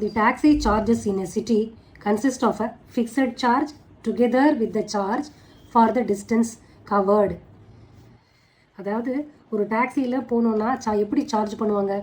The taxi charges in a city consist of a fixed charge together with the charge for the distance covered. அதாவது ஒரு டாக்ஸியில் போனோன்னா எப்படி charge பண்ணுவாங்க,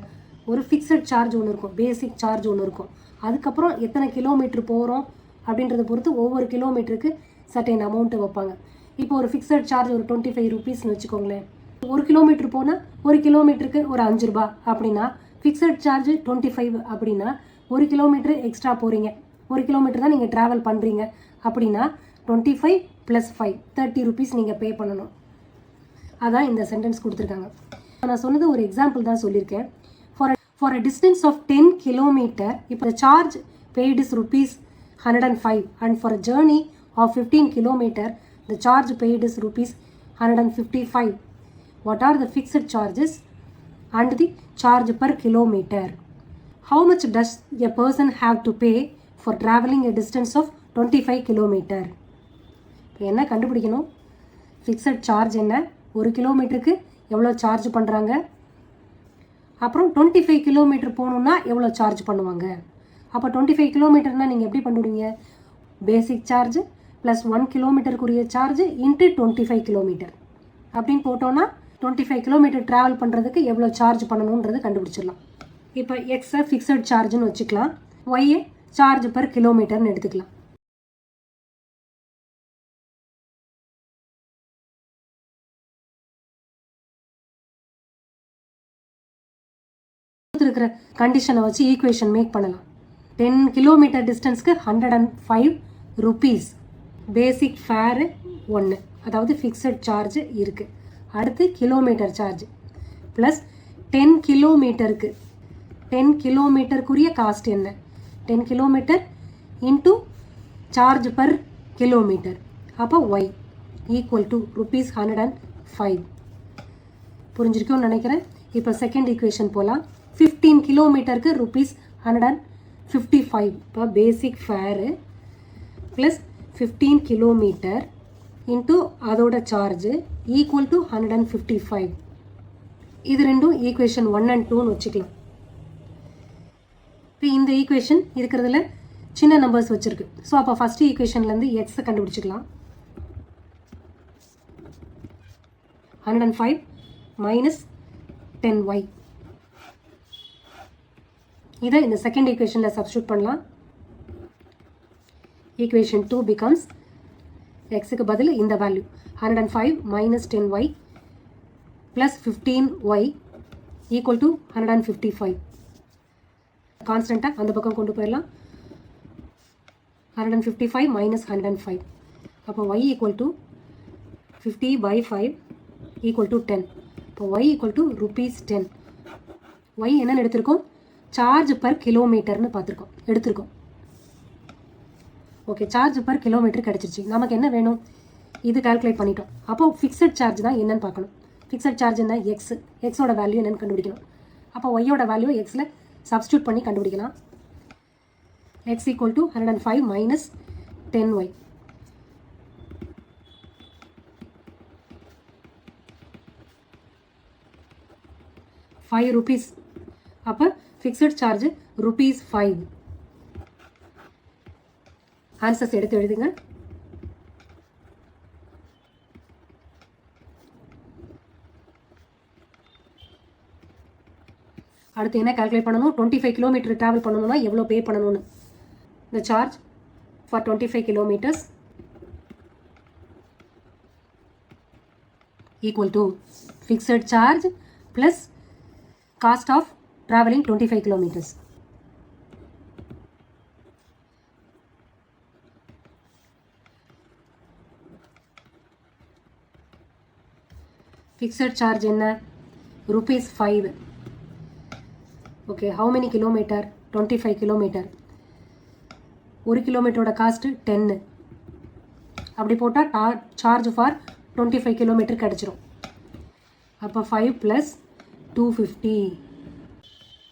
ஒரு fixed charge ஒன்று இருக்கும், பேசிக் சார்ஜ் ஒன்று இருக்கும். அதுக்கப்புறம் எத்தனை கிலோமீட்டர் போகிறோம் அப்படின்றத பொறுத்து ஒவ்வொரு கிலோமீட்டருக்கு சர்டைன் அமௌண்ட்டு வைப்பாங்க. இப்போ ஒரு ஃபிக்ஸட் சார்ஜ் ஒரு 25 ரூபீஸ்னு வச்சுக்கோங்களேன். ஒரு கிலோமீட்டர் போனால் ஒரு கிலோமீட்டருக்கு ஒரு 5 ரூபா அப்படின்னா, ஃபிக்ஸட் சார்ஜ் 25 அப்படின்னா ஒரு கிலோமீட்டர் எக்ஸ்ட்ரா போகிறீங்க, ஒரு கிலோமீட்டர் தான் நீங்கள் ட்ராவல் பண்ணுறீங்க அப்படின்னா 25 + 5 30 ரூபீஸ் நீங்கள் பே பண்ணணும். அதான் இந்த சென்டென்ஸ் கொடுத்துருக்காங்க. நான் சொன்னது ஒரு எக்ஸாம்பிள் தான் சொல்லியிருக்கேன். For a distance of 10 kilometre இப்போ the charge paid is ₹105 and for a journey of 15 kilometre the charge paid is ₹155. What are the fixed charges and the charge per kilometre? How much does a person have to pay for traveling a distance of 25 kilometer? இப்போ என்ன கண்டுபிடிக்கணும்? Fixed charge என்ன, ஒரு கிலோமீட்டருக்கு எவ்வளோ charge பண்ணுறாங்க, அப்புறம் 25 kilometre போகணுன்னா எவ்வளோ சார்ஜ் பண்ணுவாங்க. அப்போ 25 கிலோமீட்டர்னால் நீங்கள் எப்படி பண்ணுவீங்க? பேசிக் சார்ஜ் ப்ளஸ் 1 கிலோமீட்டருக்குரிய சார்ஜ் இன்ட்டு 25 கிலோமீட்டர் அப்படின்னு போட்டோன்னா 25 கிலோமீட்டர் ட்ராவல் பண்ணுறதுக்கு எவ்வளோ சார்ஜ் பண்ணணுன்றது கண்டுபிடிச்சிடலாம். இப்போ எக்ஸை ஃபிக்ஸட் சார்ஜ்னு வச்சுக்கலாம், ஒய்யை சார்ஜ் பர் கிலோமீட்டர்னு எடுத்துக்கலாம். இருக்கிற கண்டிஷனை வச்சு ஈக்குவேஷன் மேக் பண்ணலாம். 10 கிலோமீட்டர் டிஸ்டன்ஸ்க்கு 105 ரூபீஸ் பேசிக் ஃபேரு 1, அதாவது ஃபிக்ஸட் சார்ஜ் இருக்குது. அடுத்து கிலோமீட்டர் சார்ஜ் ப்ளஸ் 10 கிலோமீட்டருக்கு 10 கிலோமீட்டருக்குரிய காஸ்ட் என்ன, 10 kilometre into charge per kilometre, அப்போ ஒய் ஈக்குவல் டு ₹105. புரிஞ்சிருக்கும்னு நினைக்கிறேன். இப்போ செகண்ட் ஈக்குவேஷன் போகலாம். 15 கிலோமீட்டருக்கு ₹155. இப்போ பேசிக் ஃபேரு ப்ளஸ் 15 கிலோமீட்டர் இன்ட்டு அதோட சார்ஜு ஈக்குவல் டு 155. இது ரெண்டும் ஈக்குவேஷன் 1 and 2ன்னு வச்சுக்கலாம். இப்போ இந்த ஈக்குவேஷன் இருக்கிறதுல சின்ன நம்பர்ஸ் வச்சுருக்கு. ஸோ அப்போ ஃபஸ்ட்டு ஈக்குவேஷன்லேருந்து எக்ஸை கண்டுபிடிச்சிக்கலாம். 105 மைனஸ் 10y. இதை இந்த செகண்ட் ஈக்குவேஷனில் சப்ஸ்டியூட் பண்ணலாம். ஈக்குவேஷன் 2 பிகம்ஸ் எக்ஸுக்கு பதில் இந்த value 105 minus 10y plus 15y equal to 155. கான்ஸ்டண்ட்டாக அந்த பக்கம் கொண்டு போயிடலாம். 155 மைனஸ் 105, அப்போ y equal to 50/5 equal to 10. இப்போ y ஈக்குவல் டு ₹10. y என்னன்னு எடுத்திருக்கோம்? சார்ஜ் பர் கிலோமீட்டர்னு எடுத்திருக்கோம். ஓகே, சார்ஜ் பர் கிலோமீட்டர் கிடச்சிருச்சு. நமக்கு என்ன வேணும்? இது கால்குலேட் பண்ணிட்டோம். அப்போது ஃபிக்ஸட் சார்ஜ் தான் என்னன்னு பார்க்கணும். ஃபிக்ஸட் சார்ஜ் என்ன? எக்ஸோட வேல்யூ என்னன்னு கண்டுபிடிக்கணும். அப்போ ஒய்யோட வேல்யூ எக்ஸில் சப்ஸ்டியூட் பண்ணி கண்டுபிடிக்கலாம். x equal to 105 minus 10y. ₹5. அப்போ ஃபிக்ஸட் சார்ஜ் ₹5. ஆன்சர்ஸ் எடுத்து எழுதுங்க. அடுத்து என்ன கால்குலேட் பண்ணணும்? 25 கிலோமீட்டர் ட்ராவல் பண்ணணும்னா எவ்வளோ பே பண்ணணும்னு. The charge for 25 kilometers equal to fixed charge plus cost of traveling 25 kilometers. Fixed charge என்ன? ₹5. Okay, how many kilometer? 25 kilometer. ஒரு கிலோமீட்டரோட காஸ்ட்டு 10. அப்படி போட்டால் சார்ஜ் ஃபார் 25 கிலோமீட்டர் கிடச்சிரும். அப்போ 5 + 250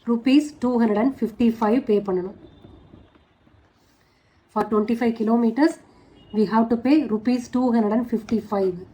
₹255 பே பண்ணணும். For 25 kilometers we have to pay ₹255.